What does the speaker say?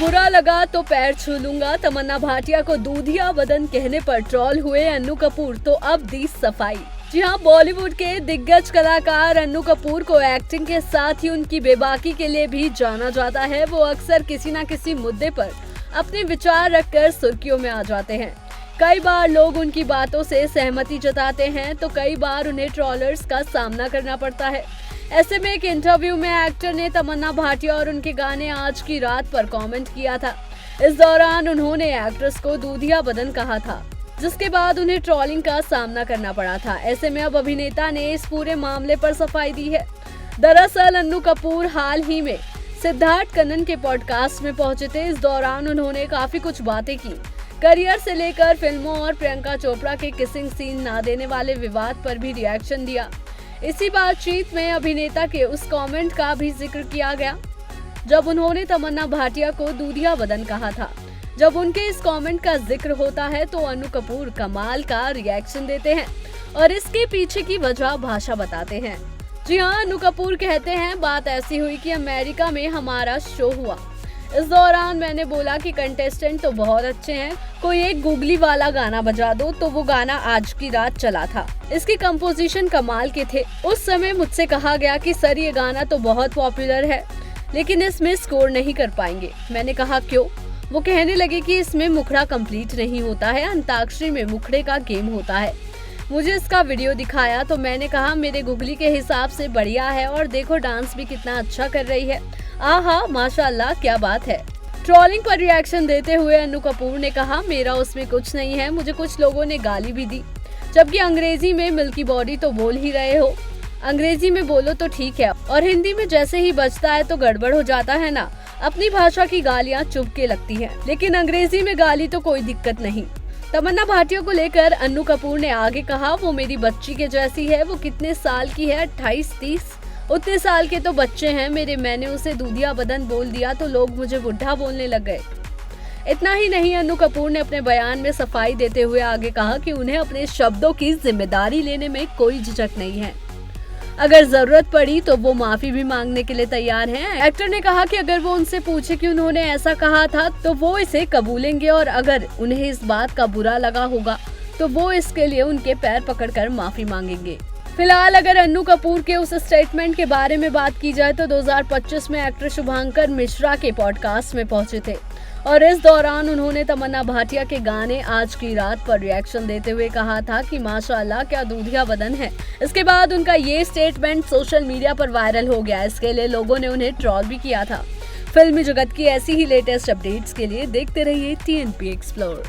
बुरा लगा तो पैर छू लूंगा, तमन्ना भाटिया को दूधिया बदन कहने पर ट्रोल हुए अन्नू कपूर, तो अब दी सफाई। जी हाँ, बॉलीवुड के दिग्गज कलाकार अन्नू कपूर को एक्टिंग के साथ ही उनकी बेबाकी के लिए भी जाना जाता है। वो अक्सर किसी न किसी मुद्दे पर अपने विचार रखकर सुर्खियों में आ जाते हैं। कई बार लोग उनकी बातों से सहमति जताते हैं तो कई बार उन्हें ट्रोलर्स का सामना करना पड़ता है। ऐसे में एक इंटरव्यू में एक्टर ने तमन्ना भाटिया और उनके गाने आज की रात पर कमेंट किया था। इस दौरान उन्होंने एक्ट्रेस को दूधिया बदन कहा था, जिसके बाद उन्हें ट्रोलिंग का सामना करना पड़ा था। ऐसे में अब अभिनेता ने इस पूरे मामले पर सफाई दी है। दरअसल अन्नू कपूर हाल ही में सिद्धार्थ कन्नन के पॉडकास्ट में पहुंचे थे। इस दौरान उन्होंने काफी कुछ बातें की, करियर से लेकर फिल्मों और प्रियंका चोपड़ा के किसिंग सीन ना देने वाले विवाद पर भी रिएक्शन दिया। इसी बातचीत में अभिनेता के उस कमेंट का भी जिक्र किया गया जब उन्होंने तमन्ना भाटिया को दूधिया बदन कहा था। जब उनके इस कमेंट का जिक्र होता है तो अन्नू कपूर कमाल का रिएक्शन देते हैं और इसके पीछे की वजह भाषा बताते हैं। जी हाँ, अन्नू कपूर कहते हैं, बात ऐसी हुई कि अमेरिका में हमारा शो हुआ। इस दौरान मैंने बोला कि कंटेस्टेंट तो बहुत अच्छे हैं, कोई एक गूगली वाला गाना बजा दो, तो वो गाना आज की रात चला था। इसकी कंपोजिशन कमाल के थे। उस समय मुझसे कहा गया कि सर ये गाना तो बहुत पॉपुलर है लेकिन इसमें स्कोर नहीं कर पाएंगे। मैंने कहा क्यों? वो कहने लगे कि इसमें मुखड़ा कंप्लीट नहीं होता है, अंताक्षरी में मुखड़े का गेम होता है। मुझे इसका वीडियो दिखाया तो मैंने कहा मेरे गूगली के हिसाब से बढ़िया है और देखो डांस भी कितना अच्छा कर रही है। आहा माशाल्लाह, क्या बात है। ट्रोलिंग पर रिएक्शन देते हुए अन्नू कपूर ने कहा, मेरा उसमें कुछ नहीं है, मुझे कुछ लोगों ने गाली भी दी, जबकि अंग्रेजी में मिल्की बॉडी तो बोल ही रहे हो। अंग्रेजी में बोलो तो ठीक है और हिंदी में जैसे ही बजता है तो गड़बड़ हो जाता है ना। अपनी भाषा की गालियाँ चुभ के लगती है, लेकिन अंग्रेजी में गाली तो कोई दिक्कत नहीं। तमन्ना भाटिया को लेकर अन्नू कपूर ने आगे कहा, वो मेरी बच्ची के जैसी है। वो कितने साल की है? 28-30 उतने साल के तो बच्चे हैं मेरे। मैंने उसे दूधिया बदन बोल दिया तो लोग मुझे बुढ़ा बोलने लग गए। इतना ही नहीं, अन्नू कपूर ने अपने बयान में सफाई देते हुए आगे कहा कि उन्हें अपने शब्दों की जिम्मेदारी लेने में कोई झिझक नहीं है। अगर जरूरत पड़ी तो वो माफी भी मांगने के लिए तैयार हैं। एक्टर ने कहा कि अगर वो उनसे पूछे कि उन्होंने ऐसा कहा था तो वो इसे कबूलेंगे और अगर उन्हें इस बात का बुरा लगा होगा तो वो इसके लिए उनके पैर पकड़कर माफी मांगेंगे। फिलहाल अगर अन्नू कपूर के उस स्टेटमेंट के बारे में बात की जाए तो 2025 में एक्टर शुभांकर मिश्रा के पॉडकास्ट में पहुंचे थे और इस दौरान उन्होंने तमन्ना भाटिया के गाने आज की रात पर रिएक्शन देते हुए कहा था कि माशाल्लाह क्या दूधिया बदन है। इसके बाद उनका ये स्टेटमेंट सोशल मीडिया पर वायरल हो गया। इसके लिए लोगों ने उन्हें ट्रोल भी किया था। फिल्मी जगत की ऐसी ही लेटेस्ट अपडेट्स के लिए देखते रहिए TNP एक्सप्लोर।